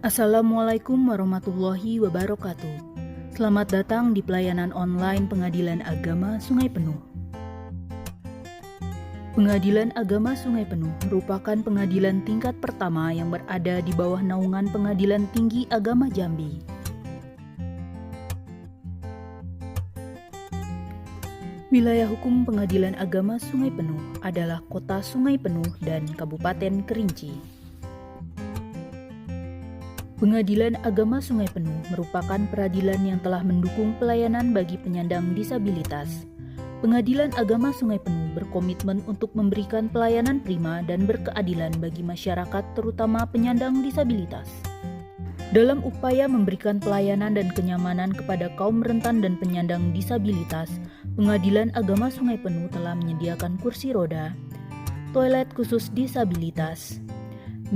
Assalamualaikum warahmatullahi wabarakatuh. Selamat datang di pelayanan online Pengadilan Agama Sungai Penuh. Pengadilan Agama Sungai Penuh merupakan pengadilan tingkat pertama yang berada di bawah naungan Pengadilan Tinggi Agama Jambi. Wilayah hukum Pengadilan Agama Sungai Penuh adalah Kota Sungai Penuh dan Kabupaten Kerinci. Pengadilan Agama Sungai Penuh merupakan peradilan yang telah mendukung pelayanan bagi penyandang disabilitas. Pengadilan Agama Sungai Penuh berkomitmen untuk memberikan pelayanan prima dan berkeadilan bagi masyarakat, terutama penyandang disabilitas. Dalam upaya memberikan pelayanan dan kenyamanan kepada kaum rentan dan penyandang disabilitas, Pengadilan Agama Sungai Penuh telah menyediakan kursi roda, toilet khusus disabilitas,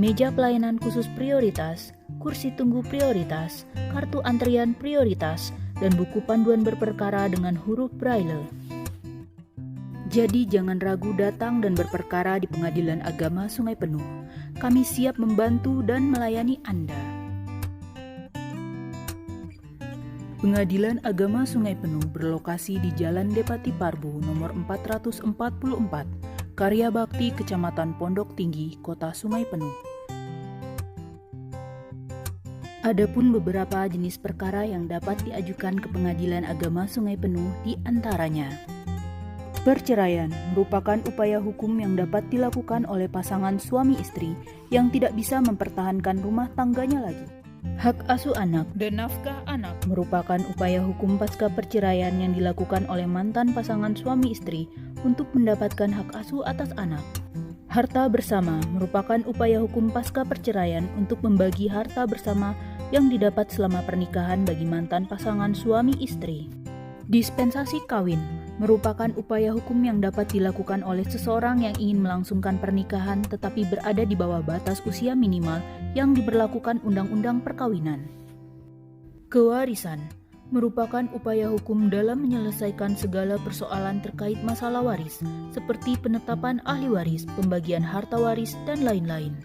meja pelayanan khusus prioritas, kursi tunggu prioritas, kartu antrian prioritas, dan buku panduan berperkara dengan huruf Braille. Jadi jangan ragu datang dan berperkara di Pengadilan Agama Sungai Penuh. Kami siap membantu dan melayani Anda. Pengadilan Agama Sungai Penuh berlokasi di Jalan Depati Parbu nomor 444, Karya Bakti, Kecamatan Pondok Tinggi, Kota Sungai Penuh. Adapun beberapa jenis perkara yang dapat diajukan ke Pengadilan Agama Sungai Penuh di antaranya: perceraian merupakan upaya hukum yang dapat dilakukan oleh pasangan suami istri yang tidak bisa mempertahankan rumah tangganya lagi. Hak asuh anak dan nafkah anak merupakan upaya hukum pasca perceraian yang dilakukan oleh mantan pasangan suami istri untuk mendapatkan hak asuh atas anak. Harta bersama merupakan upaya hukum pasca perceraian untuk membagi harta bersama yang didapat selama pernikahan bagi mantan pasangan suami istri. Dispensasi kawin merupakan upaya hukum yang dapat dilakukan oleh seseorang yang ingin melangsungkan pernikahan tetapi berada di bawah batas usia minimal yang diberlakukan Undang-Undang Perkawinan. Kewarisan merupakan upaya hukum dalam menyelesaikan segala persoalan terkait masalah waris, seperti penetapan ahli waris, pembagian harta waris, dan lain-lain.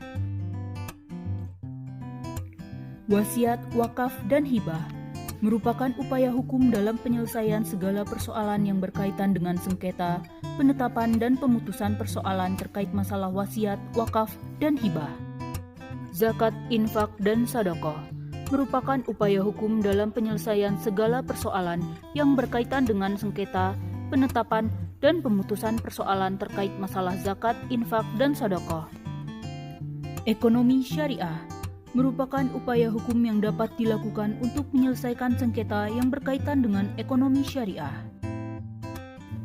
Wasiat, wakaf, dan hibah merupakan upaya hukum dalam penyelesaian segala persoalan yang berkaitan dengan sengketa, penetapan, dan pemutusan persoalan terkait masalah wasiat, wakaf, dan hibah. Zakat, infak, dan sedekah merupakan upaya hukum dalam penyelesaian segala persoalan yang berkaitan dengan sengketa, penetapan, dan pemutusan persoalan terkait masalah zakat, infak, dan sedekah. Ekonomi syariah merupakan upaya hukum yang dapat dilakukan untuk menyelesaikan sengketa yang berkaitan dengan ekonomi syariah.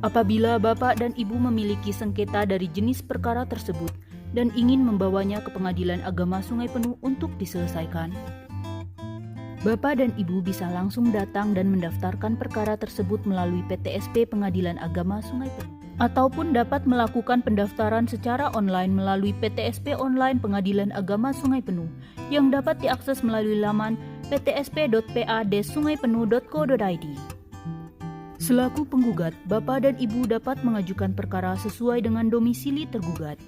Apabila Bapak dan Ibu memiliki sengketa dari jenis perkara tersebut dan ingin membawanya ke Pengadilan Agama Sungai Penuh untuk diselesaikan, Bapak dan Ibu bisa langsung datang dan mendaftarkan perkara tersebut melalui PTSP Pengadilan Agama Sungai Penuh, ataupun dapat melakukan pendaftaran secara online melalui PTSP Online Pengadilan Agama Sungai Penuh yang dapat diakses melalui laman ptsp.pa-sungaipenuh.co.id. Selaku penggugat, Bapak dan Ibu dapat mengajukan perkara sesuai dengan domisili tergugat.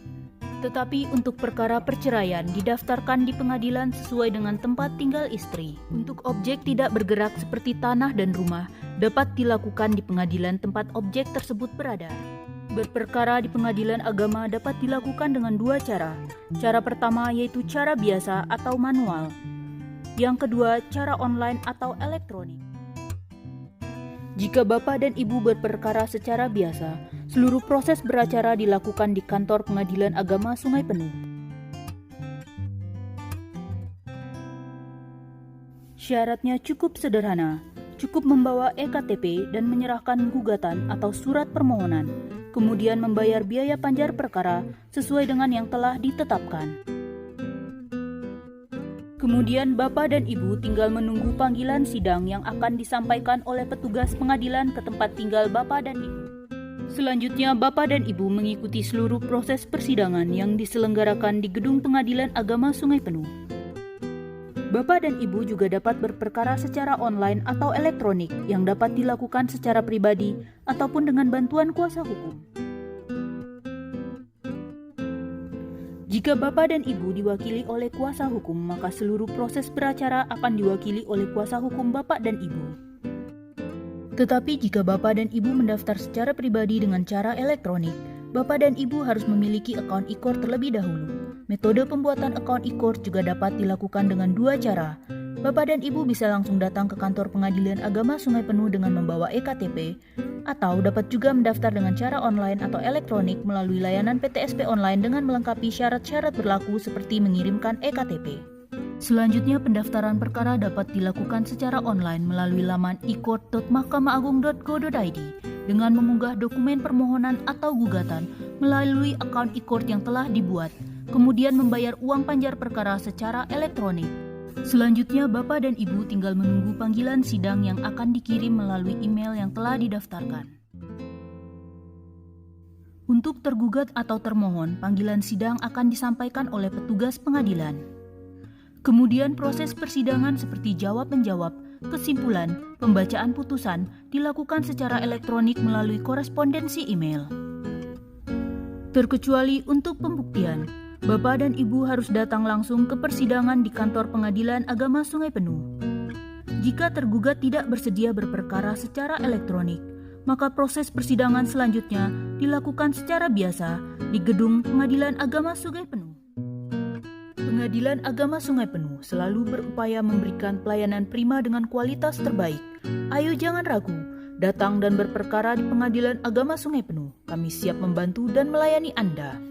Tetapi untuk perkara perceraian didaftarkan di pengadilan sesuai dengan tempat tinggal istri. Untuk objek tidak bergerak seperti tanah dan rumah dapat dilakukan di pengadilan tempat objek tersebut berada. Berperkara di pengadilan agama dapat dilakukan dengan dua cara. Cara pertama yaitu cara biasa atau manual. Yang kedua, cara online atau elektronik. Jika Bapak dan Ibu berperkara secara biasa, seluruh proses beracara dilakukan di kantor Pengadilan Agama Sungai Penuh. Syaratnya cukup sederhana, cukup membawa EKTP dan menyerahkan gugatan atau surat permohonan, kemudian membayar biaya panjar perkara sesuai dengan yang telah ditetapkan. Kemudian Bapak dan Ibu tinggal menunggu panggilan sidang yang akan disampaikan oleh petugas pengadilan ke tempat tinggal Bapak dan Ibu. Selanjutnya Bapak dan Ibu mengikuti seluruh proses persidangan yang diselenggarakan di Gedung Pengadilan Agama Sungai Penuh. Bapak dan Ibu juga dapat berperkara secara online atau elektronik yang dapat dilakukan secara pribadi ataupun dengan bantuan kuasa hukum. Jika Bapak dan Ibu diwakili oleh kuasa hukum, maka seluruh proses beracara akan diwakili oleh kuasa hukum Bapak dan Ibu. Tetapi jika Bapak dan Ibu mendaftar secara pribadi dengan cara elektronik, Bapak dan Ibu harus memiliki akun e-court terlebih dahulu. Metode pembuatan akun e-court juga dapat dilakukan dengan dua cara. Bapak dan Ibu bisa langsung datang ke kantor Pengadilan Agama Sungai Penuh dengan membawa e-KTP, atau dapat juga mendaftar dengan cara online atau elektronik melalui layanan PTSP online dengan melengkapi syarat-syarat berlaku seperti mengirimkan e-KTP. Selanjutnya, pendaftaran perkara dapat dilakukan secara online melalui laman e-court.mahkamaagung.go.id dengan mengunggah dokumen permohonan atau gugatan melalui akun e-court yang telah dibuat, kemudian membayar uang panjar perkara secara elektronik. Selanjutnya, Bapak dan Ibu tinggal menunggu panggilan sidang yang akan dikirim melalui email yang telah didaftarkan. Untuk tergugat atau termohon, panggilan sidang akan disampaikan oleh petugas pengadilan. Kemudian proses persidangan seperti jawab-menjawab, kesimpulan, pembacaan putusan dilakukan secara elektronik melalui korespondensi email. Terkecuali untuk pembuktian, Bapak dan Ibu harus datang langsung ke persidangan di kantor Pengadilan Agama Sungai Penuh. Jika tergugat tidak bersedia berperkara secara elektronik, maka proses persidangan selanjutnya dilakukan secara biasa di gedung Pengadilan Agama Sungai Penuh. Pengadilan Agama Sungai Penuh selalu berupaya memberikan pelayanan prima dengan kualitas terbaik. Ayo jangan ragu, datang dan berperkara di Pengadilan Agama Sungai Penuh. Kami siap membantu dan melayani Anda.